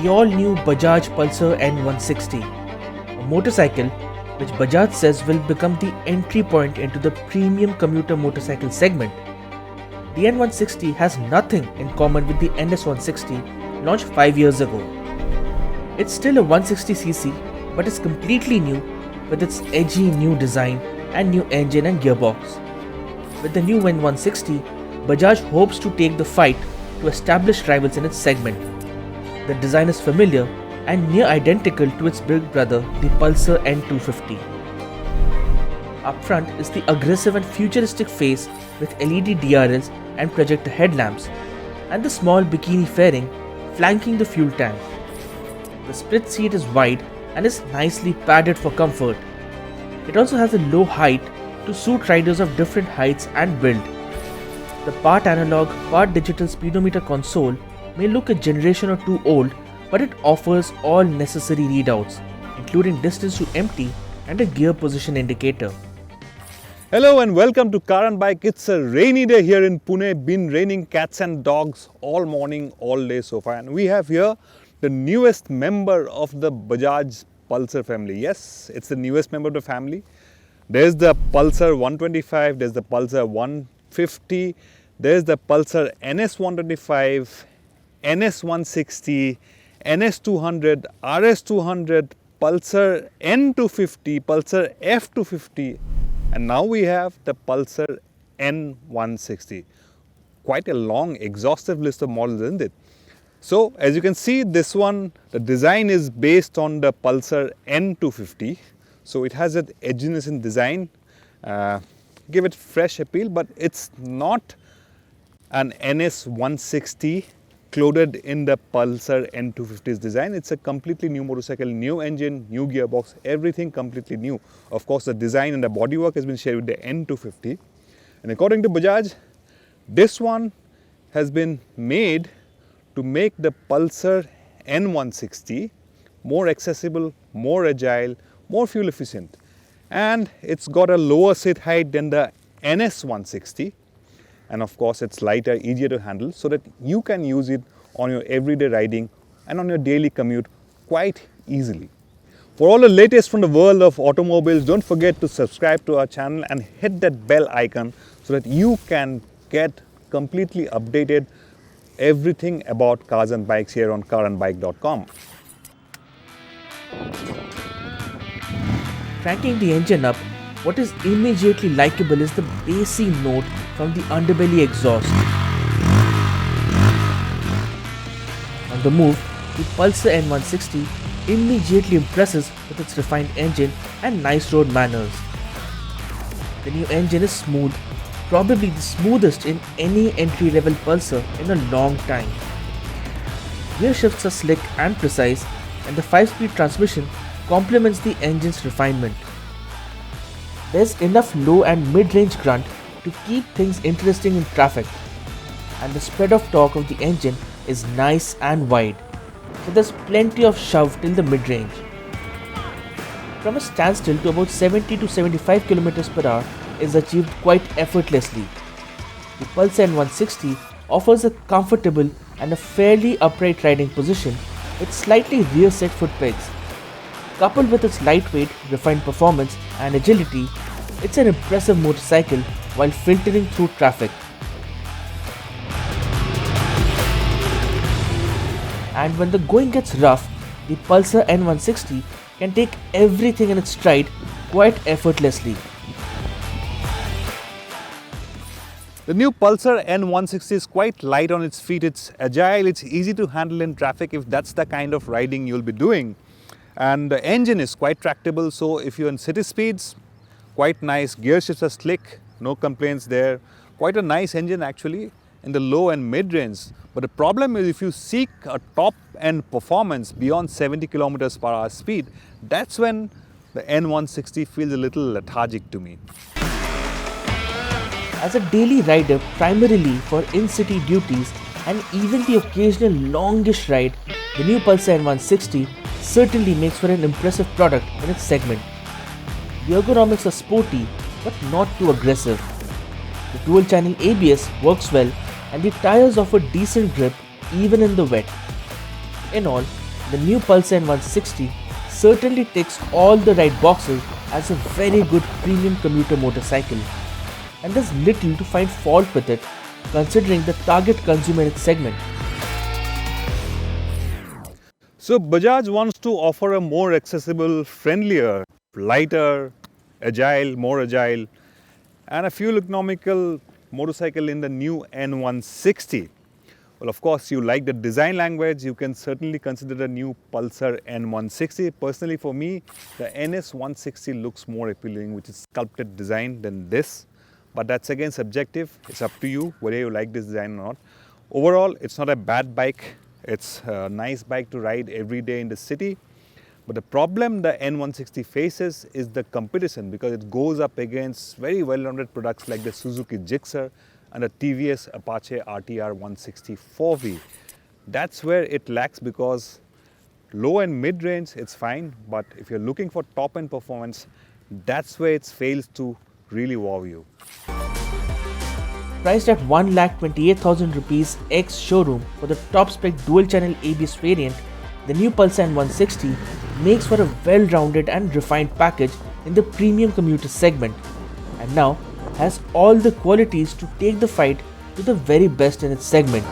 the all-new Bajaj Pulsar N160, a motorcycle which Bajaj says will become the entry point into the premium commuter motorcycle segment. The N160 has nothing in common with the NS160 launched 5 years ago. It's still a 160cc but is completely new with its edgy new design and new engine and gearbox. With the new N160, Bajaj hopes to take the fight to established rivals in its segment. The design is familiar and near identical to its big brother, the Pulsar N250. Up front is the aggressive and futuristic face with LED DRLs and projector headlamps, and the small bikini fairing flanking the fuel tank. The split seat is wide and is nicely padded for comfort. It also has a low height to suit riders of different heights and build. The part analog, part digital speedometer console may look a generation or two old, but it offers all necessary readouts, including distance to empty and a gear position indicator. Hello and welcome to Car and Bike. It's a rainy day here in Pune. Been raining cats and dogs all morning, all day so far. And we have here the newest member of the Bajaj Pulsar family. Yes, it's the newest member of the family. There's the Pulsar 125, there's the Pulsar 150, there's the Pulsar NS125, NS160, NS200, RS200, Pulsar N250, Pulsar F250, and now we have the Pulsar N160. Quite a long, exhaustive list of models, isn't it? So, as you can see, this one, the design is based on the Pulsar N250. So, it has that edginess in design, give it fresh appeal, but it's not an NS160 clothed in the Pulsar N250's design. It's a completely new motorcycle, new engine, new gearbox, everything completely new. Of course, the design and the bodywork has been shared with the N250. And according to Bajaj, this one has been made to make the Pulsar N160 more accessible, more agile, more fuel efficient. And it's got a lower seat height than the NS160. And of course, it's lighter, easier to handle so that you can use it on your everyday riding and on your daily commute quite easily. For all the latest from the world of automobiles, don't forget to subscribe to our channel and hit that bell icon so that you can get completely updated everything about cars and bikes here on carandbike.com. Cranking the engine up, what is immediately likable is the bassy note from the underbelly exhaust. On the move, the Pulsar N160 immediately impresses with its refined engine and nice road manners. The new engine is smooth, probably the smoothest in any entry-level Pulsar in a long time. Gear shifts are slick and precise, and the 5-speed transmission complements the engine's refinement. There's enough low and mid-range grunt to keep things interesting in traffic, and the spread of torque of the engine is nice and wide, so there's plenty of shove till the mid-range. From a standstill to about 70 to 75 km per hour is achieved quite effortlessly. The Pulsar N160 offers a comfortable and a fairly upright riding position with slightly rear set foot pegs. Coupled with its lightweight, refined performance and agility, it's an impressive motorcycle while filtering through traffic. And when the going gets rough, the Pulsar N160 can take everything in its stride quite effortlessly. The new Pulsar N160 is quite light on its feet. It's agile, it's easy to handle in traffic if that's the kind of riding you'll be doing. And the engine is quite tractable, so if you're in city speeds, quite nice. Gear shifts are slick, no complaints there. Quite a nice engine actually in the low and mid range. But the problem is if you seek a top end performance beyond 70 km per hour speed, that's when the N160 feels a little lethargic to me. As a daily rider primarily for in-city duties and even the occasional longish ride, the new Pulsar N160 certainly makes for an impressive product in its segment. The ergonomics are sporty but not too aggressive. The dual channel ABS works well and the tires offer decent grip even in the wet. In all, the new Pulsar N160 certainly ticks all the right boxes as a very good premium commuter motorcycle, and there's little to find fault with it considering the target consumer in its segment. So Bajaj wants to offer a more accessible, friendlier, lighter, more agile and a fuel economical motorcycle in the new N160. Well, of course, you like the design language, you can certainly consider the new Pulsar N160. Personally, for me, the NS160 looks more appealing, which is sculpted design than this. But that's again subjective. It's up to you whether you like this design or not. Overall, it's not a bad bike. It's a nice bike to ride every day in the city. But the problem the N160 faces is the competition, because it goes up against very well-rounded products like the Suzuki Gixxer and the TVS Apache RTR 160 4V. That's where it lacks, because low and mid-range it's fine, but if you're looking for top-end performance, that's where it fails to really wow you. Priced at 1,28,000 rupees ex-showroom for the top-spec dual-channel ABS variant, the new Pulsar N160 makes for a well-rounded and refined package in the premium commuter segment, and now has all the qualities to take the fight to the very best in its segment.